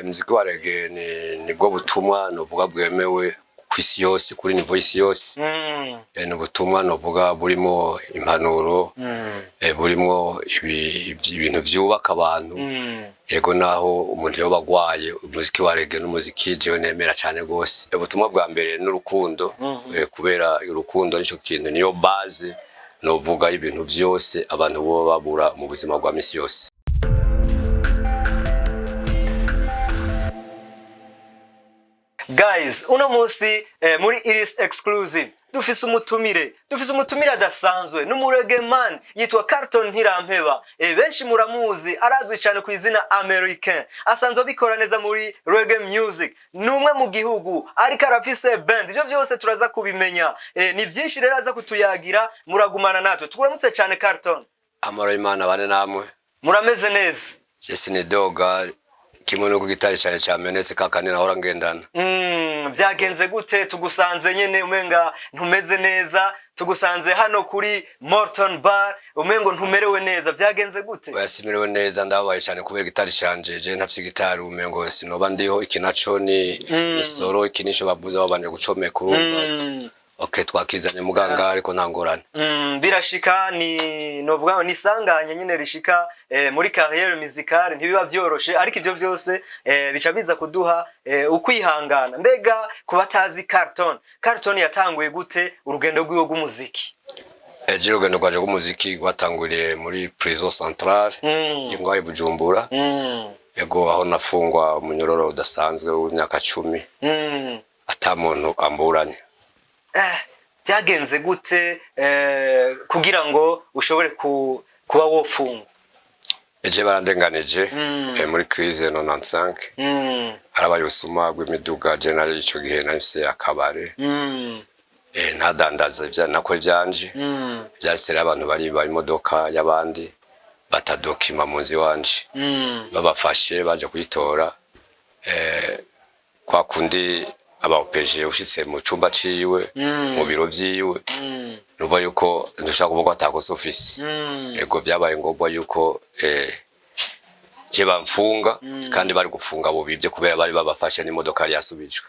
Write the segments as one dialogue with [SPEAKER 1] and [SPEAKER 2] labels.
[SPEAKER 1] Muziki wa reggae nibwo butumwa novuga bwemewe kw'isi yose kuri nivo y'isi yose. Ni ubutumwa novuga burimo impanuro, burimo ibintu vyubaka abantu. Yego naho umuntu yoba agwaye, umuziki wa reggae n'umuziki jewe nemera cane gose. Ubutumwa bwa mbere n'urukundo, kubera urukundo nico kintu niyo base novuga ibintu vyose abantu bo babura mu buzima bwa misi yose.
[SPEAKER 2] Guys, uno musi muri Iris Exclusive dufise umutumire adasanzwe n'umurege man yitwa Carlton Ntirampeba. Benshi muramuzi, arazwi cyane ku izina American, asanzwe bikora neza muri reggae music, numwe mu gihugu ariko arafise band. Ivyo vyose turaza kubimenya, ni byinshi rero aza kutuyagira. Muragumana natwe, tukuramutse cyane Carlton.
[SPEAKER 1] Amara Imana bane namwe,
[SPEAKER 2] murameze neza?
[SPEAKER 1] Jesse ni doga kimwe no gitari cyane cyamenetse kakandi nahora ngendana.
[SPEAKER 2] Vyagenze gute tugusanze nyene umenga ntumeze neza, tugusanze hano kuri Morton Bar umengo ntumerewe neza, vyagenze gute?
[SPEAKER 1] Yasimerewe neza, ndabaye cyane kubera gitari cyanje je ntafite gitari umengo sinoba ndiho ikinaco ni solo ikinisho babuza babanje gucomeka urumva. Okay, twakizanye muganga ariko ntangorane.
[SPEAKER 2] Birashika ni novuga ni sanganya nyine rishika muri carrière musicale ntibiba vyoroshe, ariko ivyo vyose bica biza kuduha ukwihangana. Mbega kubatazi Carlton yatanguye gute urugendo rwiwe rw'umuziki?
[SPEAKER 1] Urugendo rwaje rw'umuziki rwatanguriye muri prison centrale y'ingwaye Bujumbura. Yego aho nafungwa umunyororo udasanzwe w'imyaka 10. Ata muntu amburanye.
[SPEAKER 2] Byagenze gute kugira ngo ushobore kuba wofungwa?
[SPEAKER 1] Barandenganije muri crise 95. Harabaye ubusuma bw'imiduga general ico gihe nahise akabare. Ntadandaza ivya nakora ivyanje. Byasera abantu bari imodoka y'abandi batadokima munzi wanje. Babafashe baje kuyitora. Kwa kundi abaopeje ushitse mu cumba ciwe mu biro vyiwe nuba yuko ndushaka kuvuga atakosa office. Yego byabaye ngombwa yuko je bamfunga kandi bari gufunga bo bivye kubera bari babafashe n'imodoka yari yasubijwe.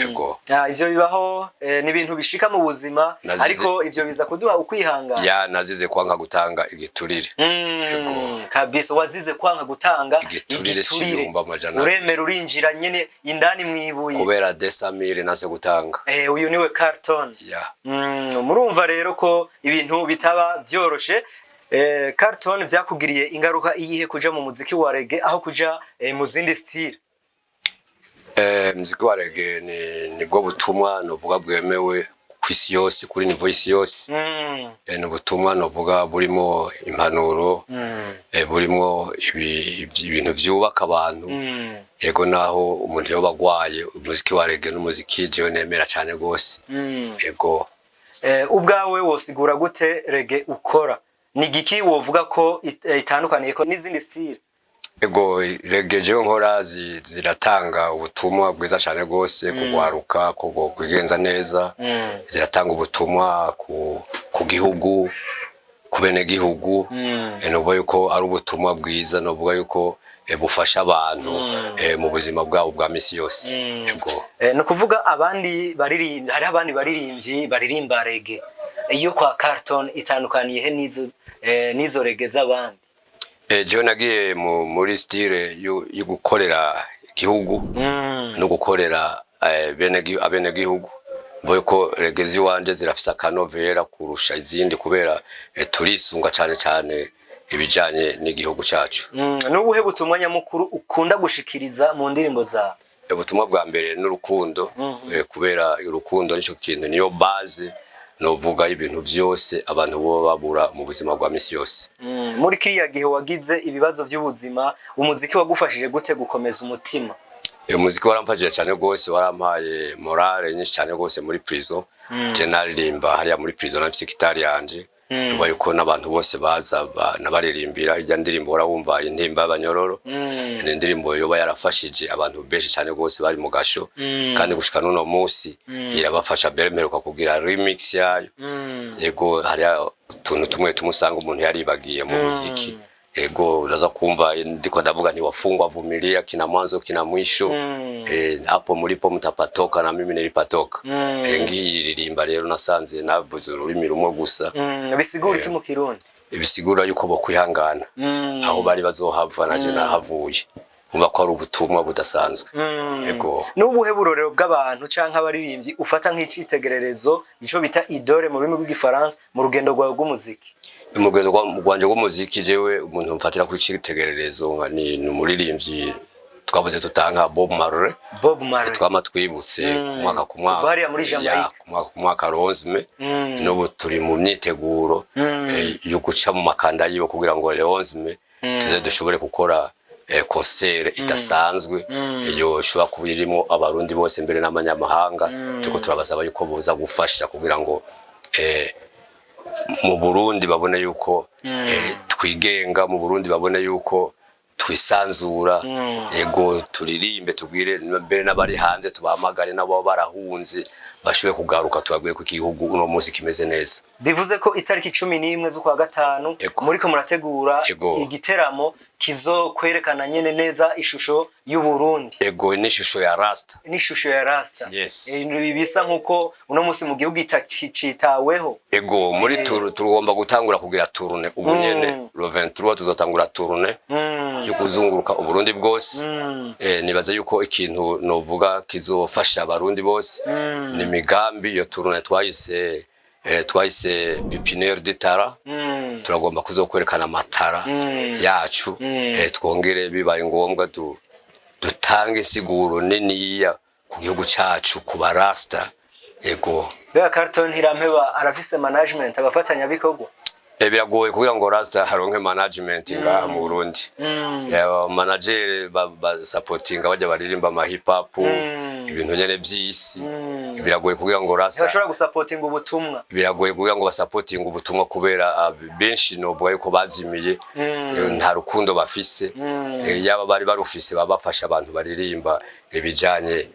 [SPEAKER 1] Yego
[SPEAKER 2] ivyo bibaho, ni ibintu bishika mu buzima, ariko ivyo biza kuduha ukwihangana.
[SPEAKER 1] Nazize kwanga gutanga igiturire.
[SPEAKER 2] Yego kabisa, wazize kwanga gutanga igiturire. Uremera urinjira nyene indani mwibuye
[SPEAKER 1] kubera 200,000 nase gutanga.
[SPEAKER 2] Uyu niwe Carlton. Murumva rero ko ibintu bitaba vyoroshe. Carlton, vyakugiriye ingaruka iyihe kuja mu muziki wa reggae aho kuja mu zindi style?
[SPEAKER 1] Muziki wa reggae nibwo butumwa novuga bwemewe kw'isi yose kuri nivo y'isi yose. Ni ubutumwa novuga burimo impanuro, burimo ibintu vyubaka abantu. Yego naho umuntu yoba agwaye, umuziki wa reggae n'umuziki jewe nemera cane gose. Yego
[SPEAKER 2] ubwawe wosigura gute reggae ukora? Ni giki wovuga ko itandukaniye ko n'izindi style?
[SPEAKER 1] Yego reggae jewe nkora ziratanga ubutumwa bwiza cyane gose kugwaruka kugenza neza. Ziratanga ubutumwa ku gihugu, ku bene gihugu. Novuga yuko ari ubutumwa bwiza, novuga yuko bufasha abantu mu buzima bwabo bwa misi yose. Yego
[SPEAKER 2] no kuvuga abandi baririmba, hari abandi baririmvyi baririmba reggae. Iyo kwa Carlton itandukaniye he nizo reggae z'abandi?
[SPEAKER 1] Jewe nagiye muri style yo gukorera igihugu no gukorera abene gihugu. Mboye ko reggae ziwanje zirafisa akanovera kurusha izindi kubera turisunga cyane ibijanye n'igihugu cacu.
[SPEAKER 2] N'ubuhe butumwa nyamukuru ukunda gushikiriza mu ndirimbo zawe?
[SPEAKER 1] Ubutumwa bwa mbere n'urukundo, kubera urukundo nico kintu niyo base novuga ibintu vyose abantu bo babura mu buzima bwa misi yose.
[SPEAKER 2] Muri kiriya gihe wagize ibibazo vy'ubuzima, umuziki wagufashije gute gukomeza umutima?
[SPEAKER 1] Umuziki waramfashije cyane gose, warampaye morale nyinshi cyane gose muri prison. Je naririmba hariya muri prison na psychiatri yanje. Nuba yuko n'abantu bose baza nabaririmbira ijya ndirimbo urabumva intimba y'abanyororo. Ni ndirimbo yoba yarafashije abantu benshi cyane gose bari mu gasho, kandi gushika n'uno musi irabafasha beremeruka kugira remix yayo. Yego hariya tuntu tumwe tumusanga umuntu yaribagiye mu muziki. ego uraza kumva ndiko ndavuga ni wafungwa vumilia kina mwanzo kina mwisho hapo mulipo mtapatoka na mimi nilipatoka ngiyi ririmba rero nasanze navuze ururimi rumwe gusa
[SPEAKER 2] bisigura iki mu Kirundi
[SPEAKER 1] bisigura yuko bo kwihangana aho bari bazohava naje nahavuye umva ko ari ubutumwa budasanzwe ego
[SPEAKER 2] n'ubuhe burorero bw'abantu canke abaririmbyi ufata nk'icitegererezo ico bita idole mu rurimi rw'igifaransa mu rugendo rwawe rw'umuziki
[SPEAKER 1] mu rugendo rwanje rw'umuziki jewe umuntu mfatira ku citegererezo ni umuririmbyi twavuze tutanka Bob Marley twama twibutse umwaka ku mwaka
[SPEAKER 2] bari muri Jamaica
[SPEAKER 1] ku mwaka Rosme n'ubu turi mu myiteguro yo guca mu makanda yiwe kugira ngo Rosme tuze dushobore gukora concert idasanzwe iyo shobora kubirimo abarundi bose mbere n'amanyamahanga tuko turabasaba yuko boza gufasha kugira ngo mu Burundi babone yuko twigenga mu Burundi babone yuko twisanzura ego turirimbe tubwire mbere n'abari hanze tubahamagare nabo barahunze bashoboye kugaruka tubabwire ko igihugu uno munsi kimeze neza
[SPEAKER 2] bivuze ko itariki 11 z'ukwa gatanu muriko murategura igiteramo kizokwerekana nyene neza ishusho y'u Burundi
[SPEAKER 1] ego n'ishusho ya Rasta
[SPEAKER 2] yes bisa nkuko uno munsi mu gihugu itacitaweho
[SPEAKER 1] ego muri turugomba gutangura kugira tourne ubu nyene le 23 tuzotangura tourne yo kuzunguruka uburundi bwose nibaza yuko ikintu novuga kizofasha abarundi bose ni migambi iyo tourne twahise pipiniere d'Itara turagomba kuzokwerekana amatara yacu twongere bibaye ngombwa dutange siguro niniya ku gihugu cacu ku barasta ego
[SPEAKER 2] Bea Carton Ntirampeba arafise management abafatanya bikorwa
[SPEAKER 1] biragoye kugira ngo Rasta haronke management ngaha mu Burundi manager supportinga bajya baririmba ama hip hop ibintu nyene by'isi biragoye kugira ngo Rasta
[SPEAKER 2] bashobora gusupportinga ubutumwa
[SPEAKER 1] biragoye kugira ngo basupportinga ubutumwa kubera benshi novuga yuko bazimiye nta rukundo bafise yaba bari barufise babafasha abantu baririmba ibijanye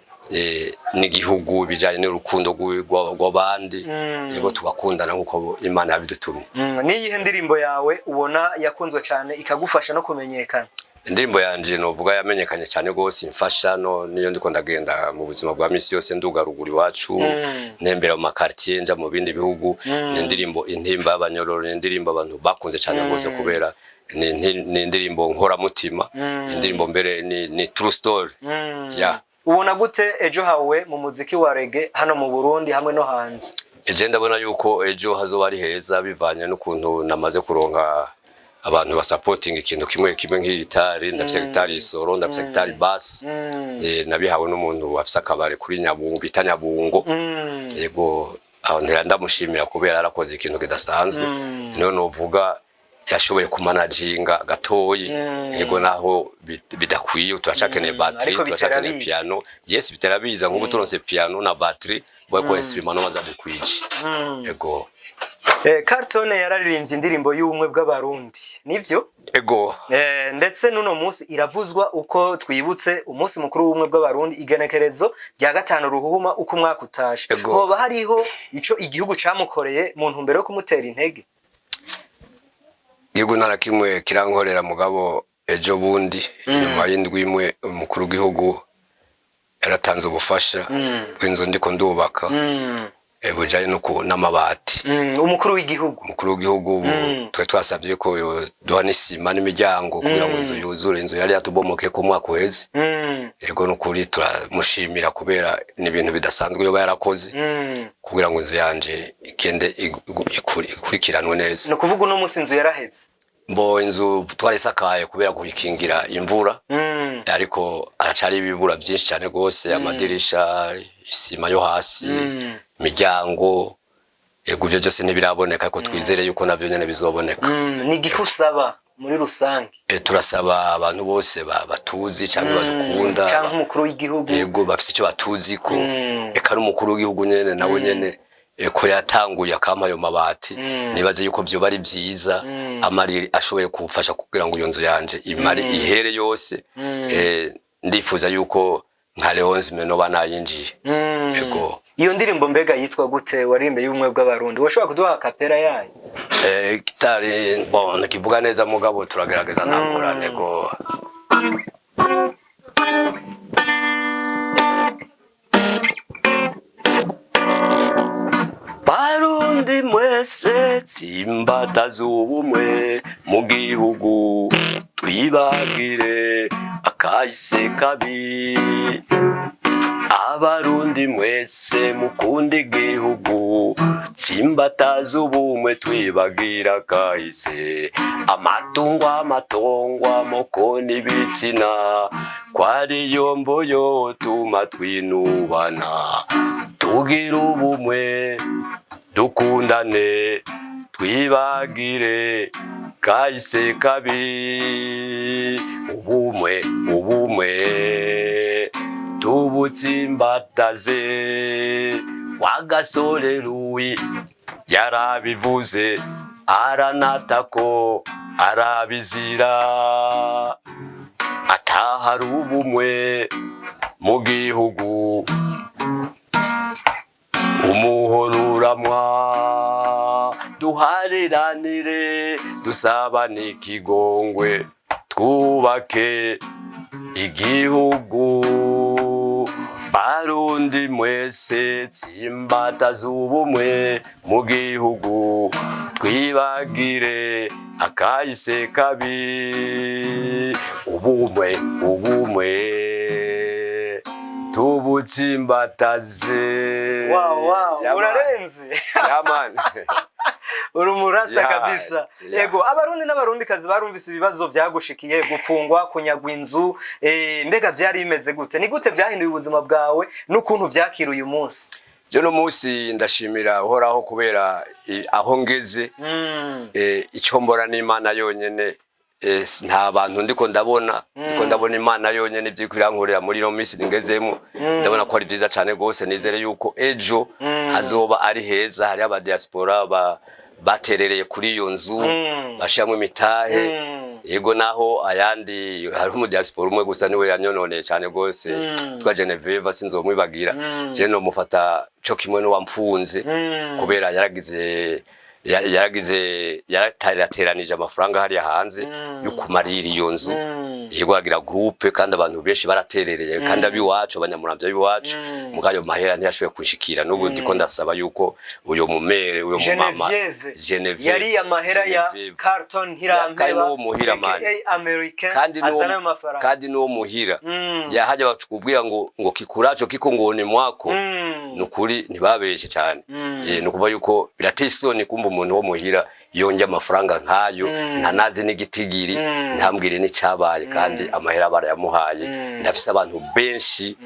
[SPEAKER 1] n'igihugu bijanye n'urukundo rw'abandi yego tugakundana nkuko Imana yabidutumye
[SPEAKER 2] niyihe ndirimbo yawe ubona yakunzwe cyane ikagufasha no kumenyekana
[SPEAKER 1] indirimbo yanje novuga yamenyekanye cyane gose imfasha niyo ndiko ndagenda mu buzima bwa misi yose nduga ruguru iwacu nembera mu makartier nja mu bindi bihugu n'indirimbo intimba y'abanyororo n'indirimbo abantu bakunze cyane gose kubera ni indirimbo nkora mutima indirimbo mbere ni true story
[SPEAKER 2] ubona gute ejo hawe mu muziki wa reggae hano mu Burundi hamwe no hanze
[SPEAKER 1] eje ndabona yuko ejo hazoba ari heza bivanye n'ukuntu namaze kuronka abantu basupporting ikintu kimwe nk'igitari ndafise gitari solo ndafise gitari bass nabihawe n'umuntu wafise akabare kuri Nyabungo bita Nyabungo yego aho ndamushimira kubera arakoze ikintu kidasanzwe niyo novuga yashoboye kumanaginga gatoyi yego naho bidakwiye turacakeneye batterie turacakeneye piano yes biterabiza nk'ubu turonse piano na batterie bwo instrument no bazadukwije yego
[SPEAKER 2] Carton yararirimbye indirimbo y'ubumwe bw'abarundi nivyo
[SPEAKER 1] ego
[SPEAKER 2] ndetse nuno munsi iravuzwa uko twibutse umunsi mukuru w'ubumwe bw'abarundi igenekerezo rya 5 ruhuma uko umwaka utashe hoba hariho ico igihugu camukoreye mu ntumbero yo kumutera intege
[SPEAKER 1] Igihugu ntara kimwe kirankorera mugabo ejo bundi nyuma y'indwi imwe umukuru w'igihugu yaratanze ubufasha bw'inzu ndiko ndubaka bujanye n'amabati
[SPEAKER 2] umukuru w'igihugu
[SPEAKER 1] twe twasabye ko duha n'isima n'imiryango kugira ngo inzu yuzure inzu yari yatubomoke ku mwaka weze yego n'ukuri turamushimira kubera ni ibintu bidasanzwe yo yarakoze kugira ngo inzu yanje igende ikurikiranwe neza
[SPEAKER 2] no kuvuga no munsi inzu yaraheze
[SPEAKER 1] inzu twarisakaye kubera kuyikingira imvura ariko aracari ibibura byinshi cyane gose amadirisha isima yo hasi imiryango yego byo byose ntibiraboneka ariko twizere yuko nabyo nyene bizoboneka
[SPEAKER 2] ni gikusaba muri rusange
[SPEAKER 1] turasaba abantu bose batuzi cyangwa badukunda
[SPEAKER 2] cyangwa umukuru w'igihugu
[SPEAKER 1] yego bafite icyo batuzi ko eka ari umukuru w'igihugu nyene nawe nyene ko yatanguye akama ayo mabati nibaze yuko byo bari byiza amari ashoboye kufasha kugira ngo iyo nzu yanje imari ihere yose ndifuza yuko nka Leonce Menoba nayinjiye. Ego.
[SPEAKER 2] Iyo ndirimbo mbega yitwa gute warimbe y'ubumwe bw'abarundi washobora kuduha kapera yayo?
[SPEAKER 1] Gitari bon kivuga neza mugabo turagerageza nakora nego. Barundi mwese tsimbataza ubumwe mu gihugu twibagire akahise kabi. Abarundi mwese mukunda igihugu tsimbataza ubumwe twibagira akahise. Amatongo amoko n'ibitsina kwari yomboyo tuma twinubana. Tugira ubumwe dukundane twibagire kahise kabi. Ubumwe tubutsimbataze. Wagasore Louis yarabivuze aranatako arabizira. Atahari ubumwe mu gihugu umuhoro uramwa. Duhariranire dusabane ikigongwe twubake igihugu. Barundi mwese tsimbataza ubumwe mu gihugu twibagire akahise kabi. Ubumwe tubutsimbataze.
[SPEAKER 2] Wow, urarenze.
[SPEAKER 1] Yaman.
[SPEAKER 2] Urumurasa kabisa. Yego, abarundi n'abarundikazi barumvise ibibazo vyagushikiye, gupfungwa, kunyagwa inzu, mbega vyari bimeze gute? Ni gute vyahinduye ubuzima bwawe n'ukuntu vyakira uyu munsi?
[SPEAKER 1] Jo no munsi ndashimira uhoraho kubera aho ngeze. Icyo mbora n'Imana yonyene. Nta bantu ndiko ndabona Imana yonyene byikwirankurira muri no minsi ngezemo. Ndabona ko ari byiza cyane gose, nizere yuko ejo hazoba ari heza. Hari aba diaspora baterereye kuri iyo nzu bashyamwe imitahe. Yego naho ayandi hari mu diaspora umwe gusa niwe yanyononeye cyane gose twa Genevieve sinzomwibagira. Je no mufata cyo kimwe no wamfunze kubera yarateranije amafaranga hariya hanze yo kumarira iyo nzu. Yego agira groupe kandi abantu benshi baraterereye kandi abiwacu abanyamuramvya biwacu mugayo mahera ntiyashoboye kunshikira. N'ubu ndiko ndasaba yuko uyo mumere uyo mumama
[SPEAKER 2] Genevieve yari amahera ya Carton Ntirampeba American azana amafaranga
[SPEAKER 1] kandi no muhira yahaje bakubwira ngo kikuracho kiko ngone mwako. Nukuri ntibabeshe cyane. Nukuba yuko birateye isoni kumba umuntu wo muhira yonje amafaranga nkayo ntanazi n'igitigiri ntambwire n'icyabaye kandi amahera barayamuhaye. Ndafise abantu benshi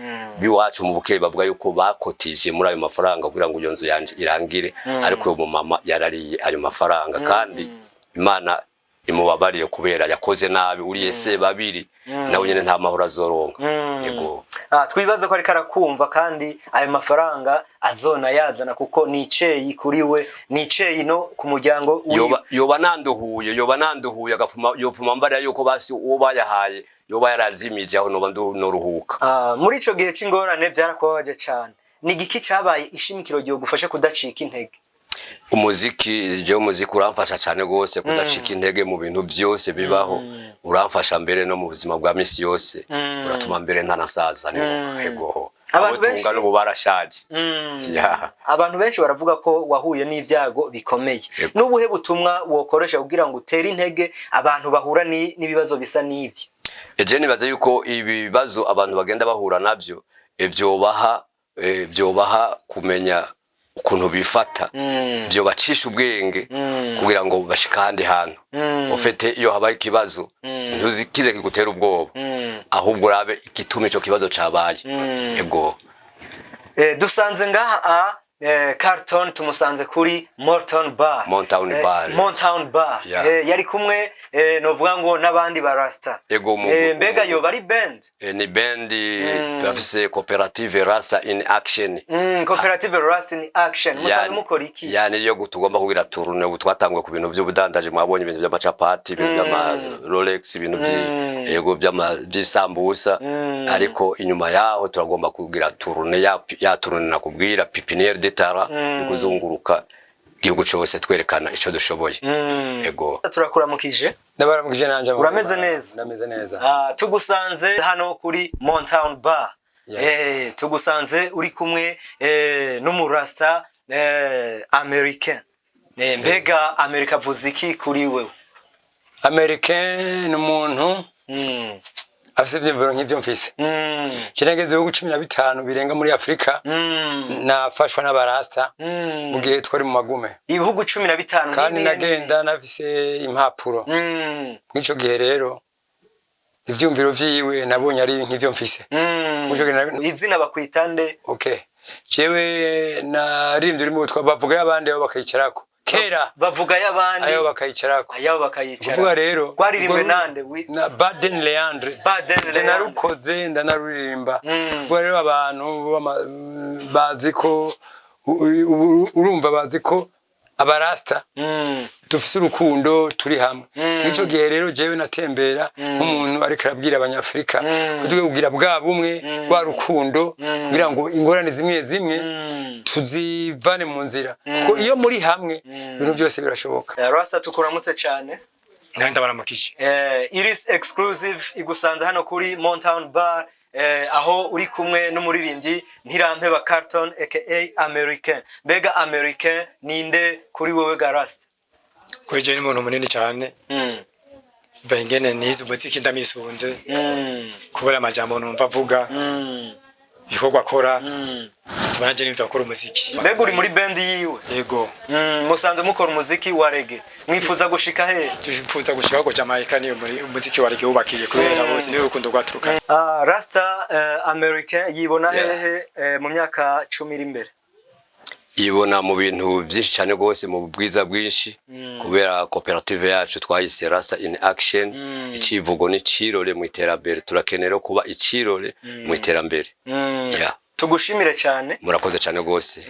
[SPEAKER 1] biwacu mu bukeye bavuga yuko bakotije muri ayo mafaranga kugira ngo iyo nzu yanje irangire. Ariko uyo mumama yarariye ayo mafaranga kandi Imana imubabarire kubera yakoze nabi. Uriye se babiri nawe nyene nta mahoro azoronka. Yego.
[SPEAKER 2] Twibaza ko ari karakumva kandi ayo mafaranga azona yazana kuko niceyi kuri we niceyi no ku muryango
[SPEAKER 1] yoba nanduhuye agafuma yopfuma mbara yuko basi uwo bayahaye yoba yarazimije aho no ruhuka.
[SPEAKER 2] Muri ico gihe c'ingorane vyarakubabaje cyane. Ni giki cyabaye ishimikiro giye gufasha kudacika intege?
[SPEAKER 1] Umuziki uramfasha cyane gose kudacika intege mu bintu byose bibaho. Uramfasha mbere no mu buzima bwa misi yose. Uratuma mbere ntanasaza nego. Abantu benshi n'ubu barashaje.
[SPEAKER 2] Abantu benshi baravuga ko wahuye n'ivyago bikomeye. N'ubuhe butumwa wokoresha kugira ngo utere intege abantu bahura n'ibibazo bisa n'ivyo?
[SPEAKER 1] Je nibaza yuko ibibazo abantu bagenda bahura nabyo byobaha kumenya ukuntu bifata. Byo bacisha ubwenge kugira ngo bashikande hantu. Ufite iyo habaye ikibazo ntuzikize kigutera ubwoba ahubwo rabe igituma ico kibazo cabaye. Ego.
[SPEAKER 2] Dusanze ngaha Carlton tumusanze kuri Motown Bar. Motown Bar. Yari kumwe novuga ngo nabandi barasta. Mbega yo bari band.
[SPEAKER 1] Ni band turafise Cooperative Rasta in Action.
[SPEAKER 2] Cooperative Rasta in Action. Musanze mukora iki?
[SPEAKER 1] Yani yo tugomba kugira tourne ubu twatangwe ku bintu by'ubudandaje mwabonye ibintu by'amacapati, ibintu by'ama Rolex, ibintu by'isambusa, ariko inyuma yaho turagomba kugira tourne ya tourne nakubwira pipiniere d'Etara ikuzunguruka igihugu cyose twerekana ico dushoboye.
[SPEAKER 2] Turakuramukije.
[SPEAKER 3] Ndabaramukije nanje.
[SPEAKER 2] Urameze neza?
[SPEAKER 3] Ndameze neza.
[SPEAKER 2] Tugusanze hano kuri Motown Bar. Tugusanze uri kumwe n'umurasta American. Mbega Amerika vuze iki kuri wewe?
[SPEAKER 3] American ni umuntu afise ivyumviro nk'ivyo mfise. Kirengeze ibihugu 15 birenga muri Afrika. Nafashwa n'abarasta mu gihe twari mu magume.
[SPEAKER 2] Ibihugu 15
[SPEAKER 3] kandi nagenda nafise impapuro. Mwico gihe rero ivyumviro vyiwe nabonye ari nk'ivyo mfise.
[SPEAKER 2] Izina bakwitande?
[SPEAKER 3] Okay. Jewe narindira mu twabavuga y'abandi aho bakayicarako. Kera
[SPEAKER 2] bavuga y'abandi
[SPEAKER 3] ayo bakayicarako. Kuvuga rero
[SPEAKER 2] gwaririmbe nande
[SPEAKER 3] na Baden Leandre. Narukoze ndanaririmba. Kuvuga rero abantu baziko urumva baziko abarasta dufise urukundo turi hamwe. Nico gihe rero jewe natembera nk'umuntu ariko arabwira abanyafrika kuduge kugira bwa bumwe rwa rukundo kugira ngo ingorane zimwe zimwe tuzivane mu nzira, kuko iyo muri hamwe ibintu byose birashoboka.
[SPEAKER 2] Rasta tukuramutse cyane.
[SPEAKER 3] Nanda baramukije.
[SPEAKER 2] Iris Exclusive igusanze hano kuri Motown Bar, aho uri kumwe n'umuririmbyi Ntirampeba Carlton aka American. Mbega American ninde kuri wewe ga Rasta?
[SPEAKER 3] Kweje ni umuntu munini cyane. Vengene nizo umuziki ndamisunze. Kubera amajambo numva avuga. Bikorwa akora. Tubanje nimva akora umuziki.
[SPEAKER 2] Mbega uri muri band yiwe?
[SPEAKER 3] Yego.
[SPEAKER 2] Musanze mukora umuziki wa reggae. Mwifuza gushika he?
[SPEAKER 3] Tujifuza gushika ko Jamaica niyo muri umuziki wa reggae ubakiye kubera bose niwe rukundo rwaturuka.
[SPEAKER 2] Rasta American yibona hehe mu myaka 10 iri imbere?
[SPEAKER 1] Ibona mu bintu byinshi cyane gose mu bwiza bwinshi, kubera Cooperative yacu twayise Rasta in Action. Icivugo ni cirore mu iterambere, turakenera kuba icirore mu iterambere.
[SPEAKER 2] Tugushimire cyane.
[SPEAKER 1] Murakoze cyane gose.